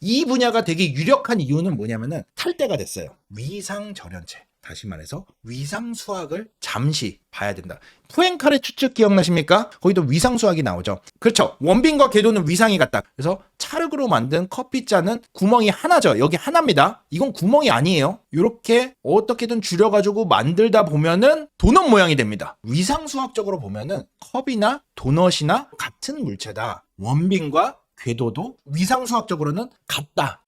이 분야가 되게 유력한 이유는 뭐냐면은 탈대가 됐어요. 위상절연체. 다시 말해서 위상수학을 잠시 봐야 된다. 푸엔카레 추측 기억나십니까? 거기도 위상수학이 나오죠. 그렇죠. 원빈과 궤도는 위상이 같다. 그래서 찰흙으로 만든 커피잔은 구멍이 하나죠. 여기 하나입니다. 이건 구멍이 아니에요. 이렇게 어떻게든 줄여가지고 만들다 보면은 도넛 모양이 됩니다. 위상수학적으로 보면은 컵이나 도넛이나 같은 물체다. 원빈과 궤도도 위상수학적으로는 같다.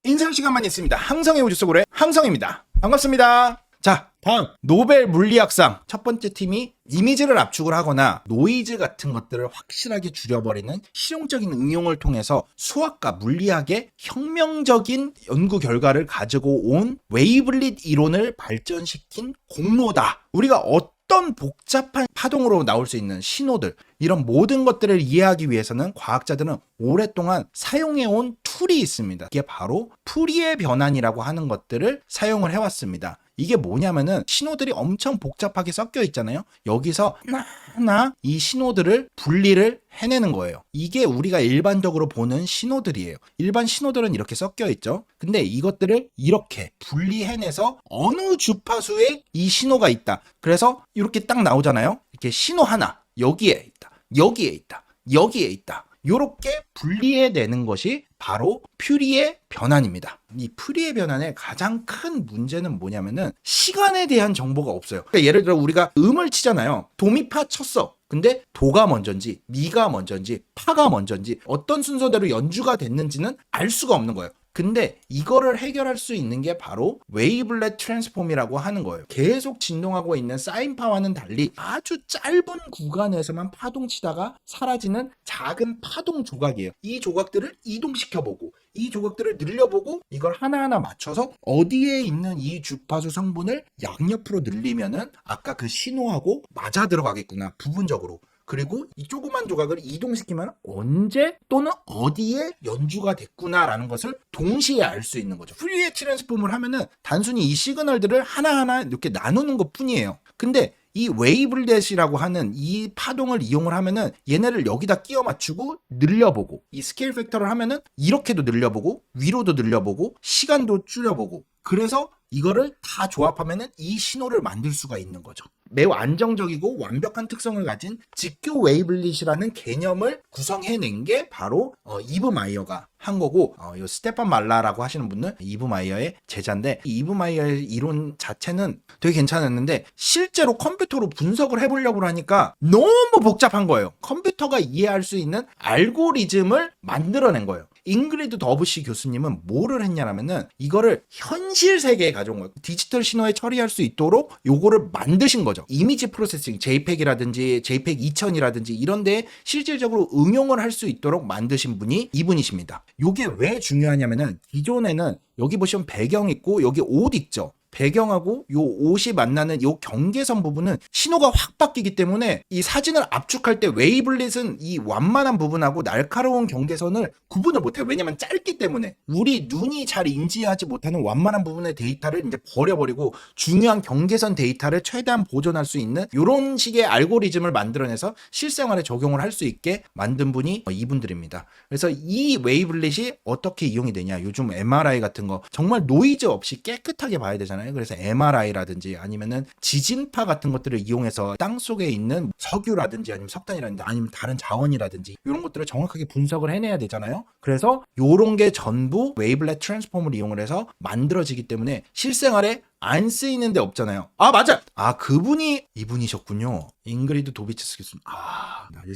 인사 시간만 있습니다. 항성의 우주 속으로의 항성입니다. 반갑습니다. 자, 다음 노벨 물리학상 첫 번째 팀이 이미지를 압축을 하거나 노이즈 같은 것들을 확실하게 줄여버리는 실용적인 응용을 통해서 수학과 물리학의 혁명적인 연구 결과를 가지고 온 웨이블릿 이론을 발전시킨 공로다. 우리가 어떤 복잡한 파동으로 나올 수 있는 신호들, 이런 모든 것들을 이해하기 위해서는 과학자들은 오랫동안 사용해온 툴이 있습니다. 이게 바로 푸리에 변환이라고 하는 것들을 사용을 해왔습니다. 이게 뭐냐면은 신호들이 엄청 복잡하게 섞여 있잖아요. 여기서 하나하나 이 신호들을 분리를 해내는 거예요. 이게 우리가 일반적으로 보는 신호들이에요. 일반 신호들은 이렇게 섞여 있죠. 근데 이것들을 이렇게 분리해내서 어느 주파수에 이 신호가 있다. 그래서 이렇게 딱 나오잖아요. 이렇게 신호 하나 여기에 있다. 여기에 있다. 여기에 있다. 이렇게 분리해내는 것이 바로 퓨리의 변환입니다. 이 퓨리의 변환의 가장 큰 문제는 뭐냐면은 시간에 대한 정보가 없어요. 그러니까 예를 들어 우리가 음을 치잖아요. 도미파 쳤어. 근데 도가 먼저인지 미가 먼저인지 파가 먼저인지 어떤 순서대로 연주가 됐는지는 알 수가 없는 거예요. 근데 이거를 해결할 수 있는 게 바로 웨이블렛 트랜스폼이라고 하는 거예요. 계속 진동하고 있는 사인파와는 달리 아주 짧은 구간에서만 파동치다가 사라지는 작은 파동 조각이에요. 이 조각들을 이동시켜보고 이 조각들을 늘려보고 이걸 하나하나 맞춰서 어디에 있는 이 주파수 성분을 양옆으로 늘리면은 아까 그 신호하고 맞아 들어가겠구나, 부분적으로. 그리고 이 조그만 조각을 이동시키면 언제 또는 어디에 연주가 됐구나라는 것을 동시에 알 수 있는 거죠. 퓨리에 트랜스폼을 하면은 단순히 이 시그널들을 하나하나 이렇게 나누는 것 뿐이에요. 근데 이 웨이블렛이라고 하는 이 파동을 이용을 하면은 얘네를 여기다 끼워 맞추고 늘려보고, 이 스케일 팩터를 하면은 이렇게도 늘려보고 위로도 늘려보고 시간도 줄여보고, 그래서 이거를 다 조합하면은 이 신호를 만들 수가 있는 거죠. 매우 안정적이고 완벽한 특성을 가진 직교 웨이블릿이라는 개념을 구성해낸 게 바로 이브 마이어가 한 거고, 이 스테판 말라라고 하시는 분은 이브 마이어의 제자인데, 이 이브 마이어의 이론 자체는 되게 괜찮았는데 실제로 컴퓨터로 분석을 해보려고 하니까 너무 복잡한 거예요. 컴퓨터가 이해할 수 있는 알고리즘을 만들어낸 거예요. 잉그리드 더브시 교수님은 뭐를 했냐면은 이거를 현실 세계에 가져온 거예요. 디지털 신호에 처리할 수 있도록 요거를 만드신 거죠. 이미지 프로세싱, JPEG이라든지 JPEG 2000이라든지 이런 데에 실질적으로 응용을 할 수 있도록 만드신 분이 이분이십니다. 요게 왜 중요하냐면은 기존에는 여기 보시면 배경 있고 여기 옷 있죠. 배경하고 요 옷이 만나는 요 경계선 부분은 신호가 확 바뀌기 때문에 이 사진을 압축할 때 웨이블릿은 이 완만한 부분하고 날카로운 경계선을 구분을 못해요. 왜냐면 짧기 때문에. 우리 눈이 잘 인지하지 못하는 완만한 부분의 데이터를 이제 버려버리고 중요한 경계선 데이터를 최대한 보존할 수 있는 이런 식의 알고리즘을 만들어내서 실생활에 적용을 할 수 있게 만든 분이 이분들입니다. 그래서 이 웨이블릿이 어떻게 이용이 되냐, 요즘 MRI 같은 거 정말 노이즈 없이 깨끗하게 봐야 되잖아요. 그래서 MRI라든지 아니면은 지진파 같은 것들을 이용해서 땅 속에 있는 석유라든지 아니면 석탄이라든지 아니면 다른 자원이라든지 이런 것들을 정확하게 분석을 해내야 되잖아요. 그래서 이런 게 전부 웨이블렛 트랜스폼을 이용을 해서 만들어지기 때문에 실생활에 안 쓰이는 데 없잖아요. 아, 맞아! 아, 그분이 이분이셨군요. 잉그리드 도비치스 교수님.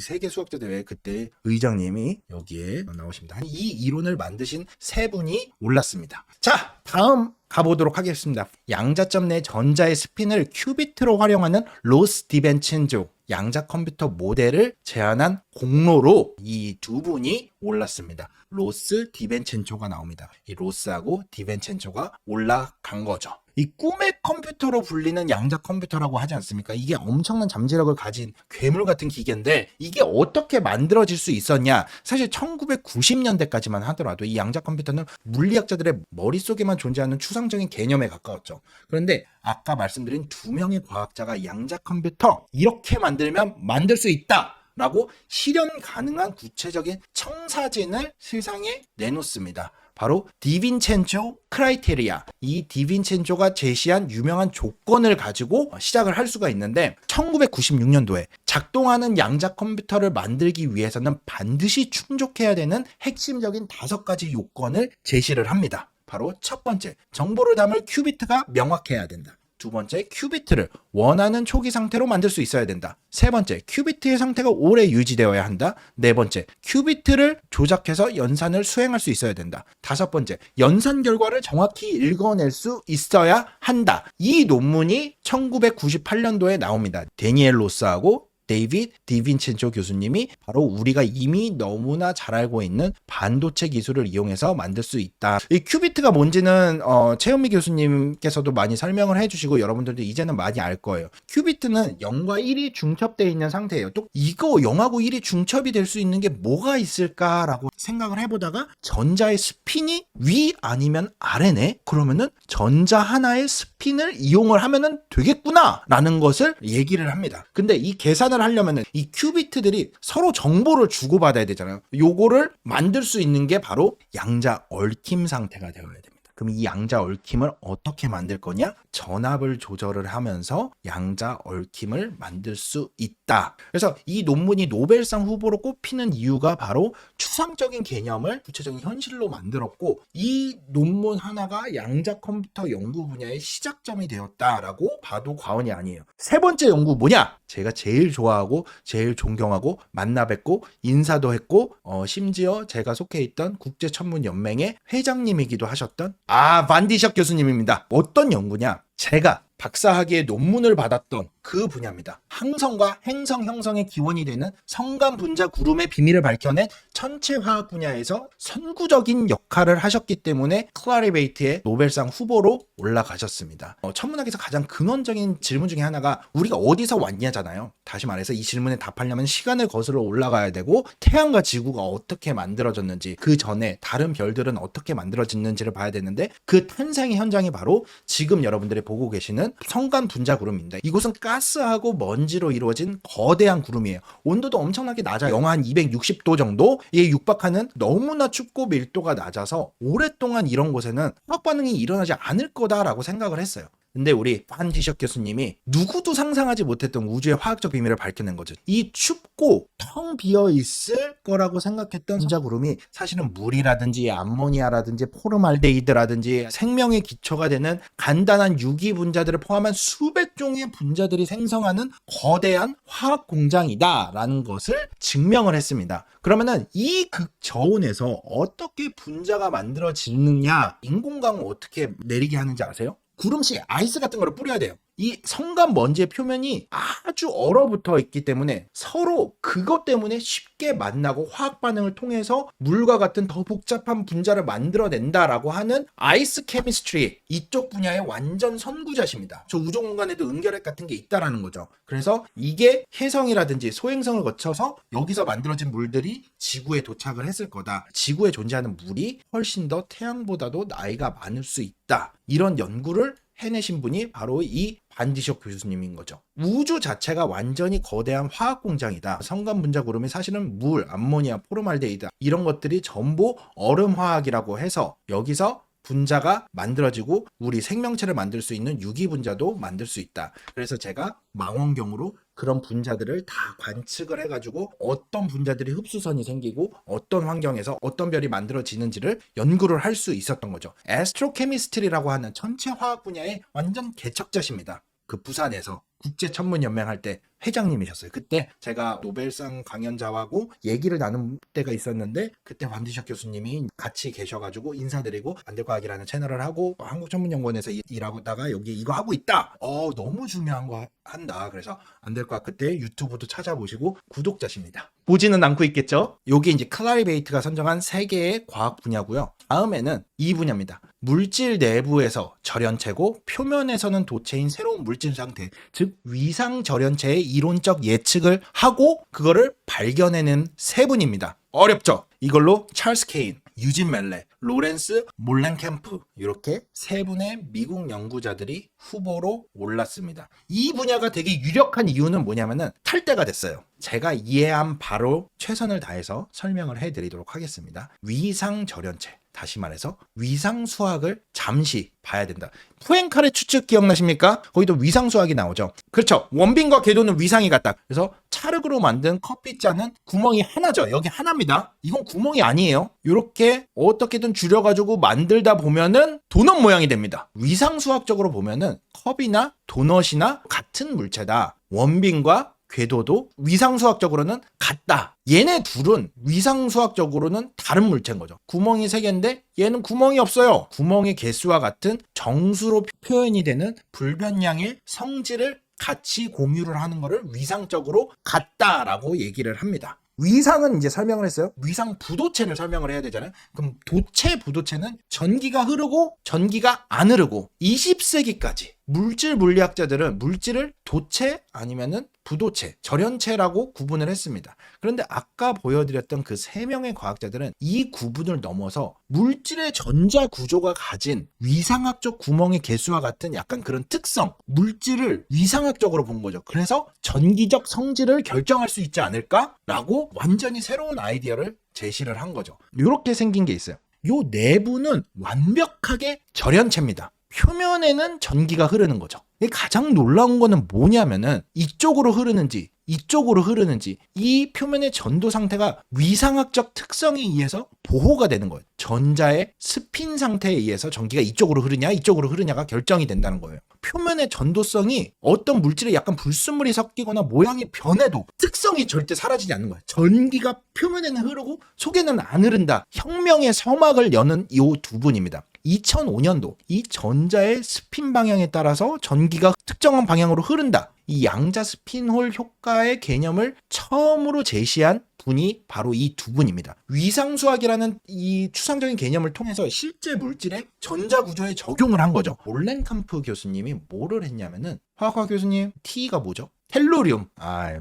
세계 수학자 대회 그때 의장님이 여기에 나오십니다. 이 이론을 만드신 세 분이 올랐습니다. 자, 다음 가보도록 하겠습니다. 양자점 내 전자의 스핀을 큐비트로 활용하는 로스 디벤첸조 양자 컴퓨터 모델을 제안한 공로로 이 두 분이 올랐습니다. 로스 디벤첸조가 나옵니다. 이 로스하고 디벤첸조가 올라간 거죠. 이 꿈의 컴퓨터로 불리는 양자 컴퓨터라고 하지 않습니까? 이게 엄청난 잠재력을 가진 괴물 같은 기계인데 이게 어떻게 만들어질 수 있었냐? 사실 1990년대까지만 하더라도 이 양자 컴퓨터는 물리학자들의 머릿속에만 존재하는 추상적인 개념에 가까웠죠. 그런데 아까 말씀드린 두 명의 과학자가 양자 컴퓨터 이렇게 만들면 만들 수 있다 라고 실현 가능한 구체적인 청사진을 세상에 내놓습니다. 바로 디빈첸조 크라이테리아. 이 디빈첸조가 제시한 유명한 조건을 가지고 시작을 할 수가 있는데 1996년도에 작동하는 양자 컴퓨터를 만들기 위해서는 반드시 충족해야 되는 핵심적인 5가지 요건을 제시를 합니다. 바로 첫 번째, 정보를 담을 큐비트가 명확해야 된다. 두 번째, 큐비트를 원하는 초기 상태로 만들 수 있어야 된다. 세 번째, 큐비트의 상태가 오래 유지되어야 한다. 네 번째, 큐비트를 조작해서 연산을 수행할 수 있어야 된다. 다섯 번째, 연산 결과를 정확히 읽어낼 수 있어야 한다. 이 논문이 1998년도에 나옵니다. 데니엘 로스하고 데이빗 디빈첸조 교수님이 바로 우리가 이미 너무나 잘 알고 있는 반도체 기술을 이용해서 만들 수 있다. 이 큐비트가 뭔지는 최은미 교수님께서도 많이 설명을 해주시고 여러분들도 이제는 많이 알 거예요. 큐비트는 0과 1이 중첩되어 있는 상태예요. 또 이거 0하고 1이 중첩이 될 수 있는 게 뭐가 있을까라고 생각을 해보다가 전자의 스핀이 위 아니면 아래네? 그러면은 전자 하나의 스핀을 이용을 하면은 되겠구나 라는 것을 얘기를 합니다. 근데 이 계산을 하려면은 이 큐비트들이 서로 정보를 주고받아야 되잖아요. 요거를 만들 수 있는 게 바로 양자 얽힘 상태가 되어야 됩니다. 그럼 이 양자 얽힘을 어떻게 만들 거냐? 전압을 조절을 하면서 양자 얽힘을 만들 수 있다. 그래서 이 논문이 노벨상 후보로 꼽히는 이유가 바로 추상적인 개념을 구체적인 현실로 만들었고 이 논문 하나가 양자 컴퓨터 연구 분야의 시작점이 되었다라고 봐도 과언이 아니에요. 세 번째 연구 뭐냐? 제가 제일 좋아하고 제일 존경하고 만나 뵙고 인사도 했고 심지어 제가 속해 있던 국제천문연맹의 회장님이기도 하셨던 반디셔 교수님입니다. 어떤 연구냐? 제가 박사학위의 논문을 받았던 그 분야입니다. 항성과 행성 형성의 기원이 되는 성간 분자 구름의 비밀을 밝혀낸 천체화학 분야에서 선구적인 역할을 하셨기 때문에 클라리 베이트의 노벨상 후보로 올라가셨습니다. 천문학에서 가장 근원적인 질문 중에 하나가 우리가 어디서 왔냐잖아요. 다시 말해서 이 질문에 답하려면 시간을 거슬러 올라가야 되고 태양과 지구가 어떻게 만들어졌는지 그 전에 다른 별들은 어떻게 만들어졌는지를 봐야 되는데 그 탄생의 현장이 바로 지금 여러분들이 보고 계시는 성간 분자 구름입니다. 이곳은 가스하고 먼지로 이루어진 거대한 구름이에요. 온도도 엄청나게 낮아요. 영하 한 260도 정도에 육박하는 너무나 춥고 밀도가 낮아서 오랫동안 이런 곳에는 화학 반응이 일어나지 않을 거다라고 생각을 했어요. 근데 우리 반디셔 교수님이 누구도 상상하지 못했던 우주의 화학적 비밀을 밝혀낸 거죠. 이 춥고 텅 비어 있을 거라고 생각했던 분자구름이 사실은 물이라든지 암모니아라든지 포르말데히드라든지 생명의 기초가 되는 간단한 유기 분자들을 포함한 수백 종의 분자들이 생성하는 거대한 화학 공장이다라는 것을 증명을 했습니다. 그러면은 이 극저온에서 어떻게 분자가 만들어지느냐, 인공광을 어떻게 내리게 하는지 아세요? 구름씨 아이스 같은 거를 뿌려야 돼요. 이 성간 먼지의 표면이 아주 얼어붙어 있기 때문에 서로 그것 때문에 쉽게 만나고 화학 반응을 통해서 물과 같은 더 복잡한 분자를 만들어낸다라고 하는 아이스 케미스트리, 이쪽 분야의 완전 선구자십니다. 저 우주 공간에도 은결핵 같은 게 있다라는 거죠. 그래서 이게 혜성이라든지 소행성을 거쳐서 여기서 만들어진 물들이 지구에 도착을 했을 거다. 지구에 존재하는 물이 훨씬 더 태양보다도 나이가 많을 수 있다. 이런 연구를 해내신 분이 바로 이 반디셔 교수님인 거죠. 우주 자체가 완전히 거대한 화학 공장이다. 성간 분자 구름이 사실은 물, 암모니아, 포르말데히드 이런 것들이 전부 얼음 화학이라고 해서 여기서 분자가 만들어지고 우리 생명체를 만들 수 있는 유기 분자도 만들 수 있다. 그래서 제가 망원경으로 그런 분자들을 다 관측을 해가지고 어떤 분자들이 흡수선이 생기고 어떤 환경에서 어떤 별이 만들어지는지를 연구를 할 수 있었던 거죠. 애스트로케미스트리라고 하는 천체 화학 분야의 완전 개척자십니다. 그 부산에서 국제천문연맹 할 때 회장님이셨어요. 그때 제가 노벨상 강연자하고 얘기를 나눈 때가 있었는데 그때 반디셔 교수님이 같이 계셔가지고 인사드리고 안될과학이라는 채널을 하고 한국천문연구원에서 일하다가 여기 이거 하고 있다. 너무 중요한 거 한다. 그래서 안될과학 그때 유튜브도 찾아보시고 구독자십니다. 보지는 않고 있겠죠? 여기 이제 클라리 베이트가 선정한 3개의 과학 분야고요. 다음에는 이 분야입니다. 물질 내부에서 절연체고 표면에서는 도체인 새로운 물질 상태, 즉 위상 절연체의 이론적 예측을 하고 그거를 발견해낸 3분입니다. 어렵죠? 이걸로 찰스 케인, 유진 멜레, 로렌스 몰렌캠프 이렇게 세 분의 미국 연구자들이 후보로 올랐습니다. 이 분야가 되게 유력한 이유는 뭐냐면은 탈대가 됐어요. 제가 이해한 바로 최선을 다해서 설명을 해드리도록 하겠습니다. 위상절연체, 다시 말해서 위상수학을 잠시 봐야 된다. 푸엔카레 추측 기억나십니까? 거기도 위상수학이 나오죠. 그렇죠. 원빈과 궤도는 위상이 같다. 그래서 찰흙으로 만든 커피잔은 구멍이 하나죠. 여기 하나입니다. 이건 구멍이 아니에요. 이렇게 어떻게든 줄여가지고 만들다 보면은 도넛 모양이 됩니다. 위상수학적으로 보면은 컵이나 도넛이나 같은 물체다. 원빈과 궤도도 위상수학적으로는 같다. 얘네 둘은 위상수학적으로는 다른 물체인 거죠. 구멍이 3개인데 얘는 구멍이 없어요. 구멍의 개수와 같은 정수로 표현이 되는 불변량의 성질을 같이 공유를 하는 것을 위상적으로 같다라고 얘기를 합니다. 위상은 이제 설명을 했어요. 위상 부도체를 설명을 해야 되잖아요. 그럼 도체 부도체는 전기가 흐르고 전기가 안 흐르고 20세기까지 물질 물리학자들은 물질을 도체 아니면은 부도체, 절연체라고 구분을 했습니다. 그런데 아까 보여드렸던 그 3명의 과학자들은 이 구분을 넘어서 물질의 전자 구조가 가진 위상학적 구멍의 개수와 같은 약간 그런 특성, 물질을 위상학적으로 본 거죠. 그래서 전기적 성질을 결정할 수 있지 않을까라고 완전히 새로운 아이디어를 제시를 한 거죠. 이렇게 생긴 게 있어요. 요 내부는 완벽하게 절연체입니다. 표면에는 전기가 흐르는 거죠. 가장 놀라운 거는 뭐냐면은 이쪽으로 흐르는지 이쪽으로 흐르는지 이 표면의 전도 상태가 위상학적 특성에 의해서 보호가 되는 거예요. 전자의 스핀 상태에 의해서 전기가 이쪽으로 흐르냐 이쪽으로 흐르냐가 결정이 된다는 거예요. 표면의 전도성이 어떤 물질에 약간 불순물이 섞이거나 모양이 변해도 특성이 절대 사라지지 않는 거예요. 전기가 표면에는 흐르고 속에는 안 흐른다. 혁명의 서막을 여는 이 두 분입니다. 2005년도 이 전자의 스핀 방향에 따라서 전기가 특정한 방향으로 흐른다. 이 양자 스핀홀 효과의 개념을 처음으로 제시한 분이 바로 이 두 분입니다. 위상수학이라는 이 추상적인 개념을 통해서 실제 물질의 전자 구조에 적용을 한 거죠. 몰렌캄프 교수님이 뭐를 했냐면은 화학과 교수님 T가 뭐죠? 텔루리움.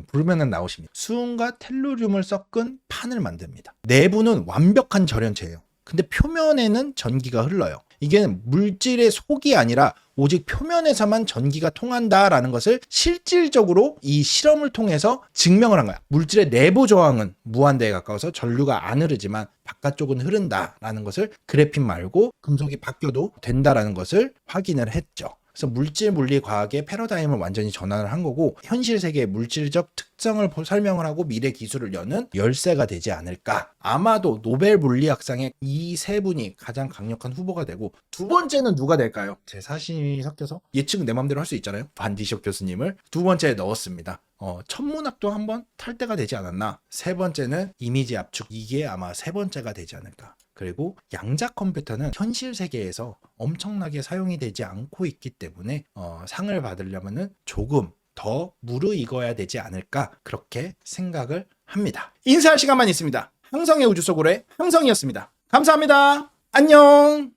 부르면은 나오십니다. 수은과 텔루리움을 섞은 판을 만듭니다. 내부는 완벽한 절연체예요. 근데 표면에는 전기가 흘러요. 이게 물질의 속이 아니라 오직 표면에서만 전기가 통한다라는 것을 실질적으로 이 실험을 통해서 증명을 한 거야. 물질의 내부 저항은 무한대에 가까워서 전류가 안 흐르지만 바깥쪽은 흐른다라는 것을 그래핀 말고 금속이 바뀌어도 된다라는 것을 확인을 했죠. 그래서 물질 물리 과학의 패러다임을 완전히 전환을 한 거고 현실 세계의 물질적 특성을 설명을 하고 미래 기술을 여는 열쇠가 되지 않을까. 아마도 노벨 물리학상에 이 세 분이 가장 강력한 후보가 되고 두 번째는 누가 될까요? 제 사심이 섞여서 예측은 내 맘대로 할 수 있잖아요. 반디숍 교수님을 두 번째에 넣었습니다. 천문학도 한번 탈 때가 되지 않았나. 세 번째는 이미지 압축, 이게 아마 세 번째가 되지 않을까. 그리고 양자 컴퓨터는 현실 세계에서 엄청나게 사용이 되지 않고 있기 때문에 상을 받으려면은 조금 더 무르익어야 되지 않을까 그렇게 생각을 합니다. 인사할 시간만 있습니다. 항성의 우주 속으로의 항성이었습니다. 감사합니다. 안녕.